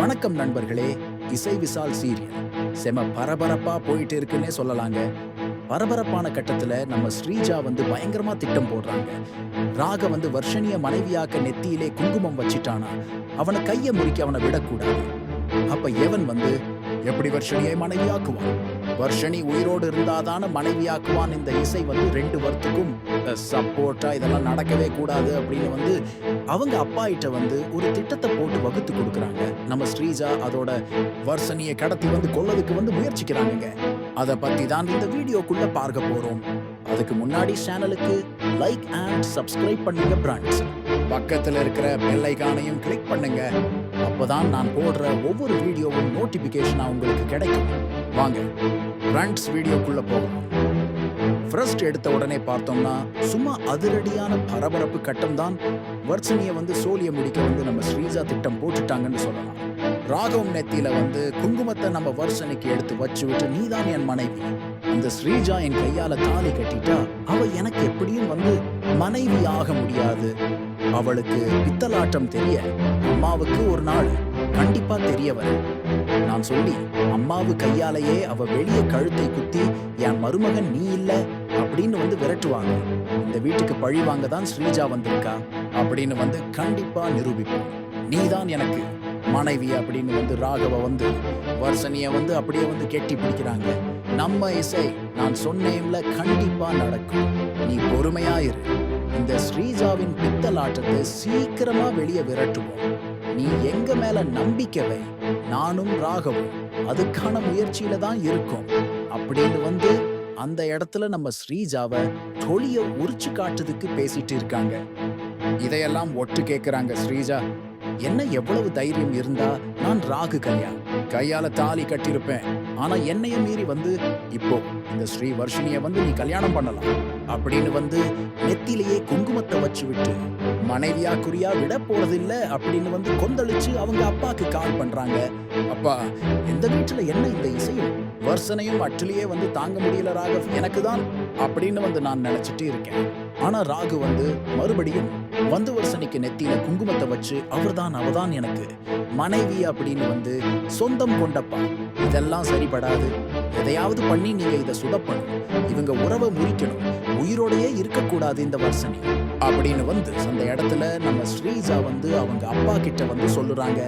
வணக்கம் நண்பர்களே. இசை விசால் சீரியல் செம பரபரப்பா போயிட்டு இருக்குன்னே சொல்லலாங்க. பரபரப்பான கட்டத்துல நம்ம ஸ்ரீஜா வந்து பயங்கரமா திட்டம் போடுறாங்க. ராக வந்து வர்ஷினிய மனைவியாக்க நெத்தியிலே குங்குமம் வச்சிட்டானா, அவன கைய முறிக்க அவனை விடக்கூடாது. அப்ப எவன் வந்து எப்படி வர்ஷினியை மனைவியாக்குவான்? வர்ஷினி உயிரோடு இருந்தாதான மனைவியாக்குவான். இந்த இசை வந்து 2 வருத்துக்கும் சப்போர்ட்டா இதெல்லாம் நடக்கவே கூடாது அப்படின்னு வந்து அவங்க அப்பா கிட்ட வந்து ஒரு திட்டத்தை போட்டு வகுத்து கொடுக்குறாங்க. நம்ம ஸ்ரீஜா அதோட வர்ஷினியை கடத்தி வந்து கொல்லதுக்கு வந்து முயற்சிக்கிறாங்க. அதை பத்தி தான் இந்த வீடியோக்குள்ள பார்க்க போறோம். அதுக்கு முன்னாடி சேனலுக்கு லைக் அண்ட் சப்ஸ்கிரைப் பண்ணுங்க ஃப்ரெண்ட்ஸ். பக்கத்துல இருக்கிற பெல் ஐகானையும் கிளிக் பண்ணுங்க. அப்பதான் நான் போடுற ஒவ்வொரு வீடியோவும் நோட்டிபிகேஷனா உங்களுக்கு கிடைக்கும். வாங்க ஃப்ரெண்ட்ஸ் வீடியோக்குள்ள போகலாம். ஃபர்ஸ்ட் எடுத்த உடனே பார்த்தோம்னா சும்மா அதிரடியான பரபரப்பு கட்டம் தான். வர்ஷினியை வந்து சோழிய முடிக்க வந்து நம்ம ஸ்ரீஜா திட்டம் போட்டுட்டாங்கன்னு சொல்லலாம். ராகவம் நெத்தியில வந்து குங்குமத்தை நம்ம வர்ஷினிக்கு எடுத்து வச்சு விட்டு, நீதான் என் மனைவி, அந்த ஸ்ரீஜா என் கையால தாலி கட்டிட்டா அவ எனக்கு எப்படியும் வந்து மனைவி ஆக முடியாது. அவளுக்கு பித்தலாட்டம் தெரிய அம்மாவுக்கு ஒரு நாள் கண்டிப்பா தெரிய வரும். நான் சொல்லி அம்மாவு கையாலேயே அவ வெளியே கழுத்தை குத்தி என் மருமகன் நீ இல்ல அப்படின்னு வந்து விரட்டுவாங்க. இந்த வீட்டுக்கு பழி வாங்க தான் ஸ்ரீஜா வந்திருக்கா அப்படின்னு வந்து கண்டிப்பா நிரூபிப்போம். நீதான் எனக்கு மனைவி அப்படின்னு வந்து ராகவ வந்து வர்ஷினிய வந்து அப்படியே வந்து கெட்டி பிடிக்கிறாங்க. நம்ம இசை நான் சொன்னேன்ல கண்டிப்பா நடக்கும், நீ பொறுமையாயிரு. இந்த ஸ்ரீஜாவின் பித்தலாட்டத்தை சீக்கிரமா வெளியே விரட்டுவோம். நீ எங்க மேல நம்பிக்கை வை, நானும் ராகவும் அதுக்கான முயற்சியில தான் இருக்கோம் அப்படின்னு வந்து அந்த இடத்துல நம்ம ஸ்ரீஜாவை தொழிய உரிச்சு காட்டுறதுக்கு பேசிட்டு இருக்காங்க. இதையெல்லாம் ஒட்டு கேட்கிறாங்க ஸ்ரீஜா. என்ன எவ்வளவு தைரியம் இருந்தா நான் ராகு கல்யாணம் கையால தாலி கட்டியிருப்பேன். ஆனா என்னைய மீறி வந்து இப்போ இந்த ஸ்ரீ வர்ஷினிய வந்து நீ கல்யாணம் பண்ணலாம் அப்படின்னு வந்து நெத்திலேயே குங்குமத்தை வச்சு விட்டு மனைவியா குறியா விட போறதில்ல அப்படின்னு வந்து கொந்தளிச்சு அவங்க அப்பாக்கு கால் பண்றாங்க. அப்பா, எந்த வீட்டுல என்ன இந்த இசையும் வர்ஷனையும் அட்டிலேயே வந்து தாங்க முடியல ராகவ், எனக்கு தான் அப்படின்னு வந்து நான் நினைச்சிட்டு இருக்கேன். ஆனா ராகு வந்து மறுபடியும் வந்து வர்ஷனிக்கு நெத்தியில குங்குமத்தை வச்சு அவதான் எனக்கு மனைவி அப்படின்னு வந்து சொந்தம் கொண்டப்பா, இதெல்லாம் சரிபடாது, எதையாவது பண்ணி நீங்க இதை சுடப்பணும், இவங்க உறவை முறிக்கணும், உயிரோடையே இருக்கக்கூடாது இந்த வர்ஷனி அப்படின்னு வந்து அந்த இடத்துல நம்ம ஸ்ரீஜா வந்து அவங்க அப்பா கிட்ட வந்து சொல்லுறாங்க.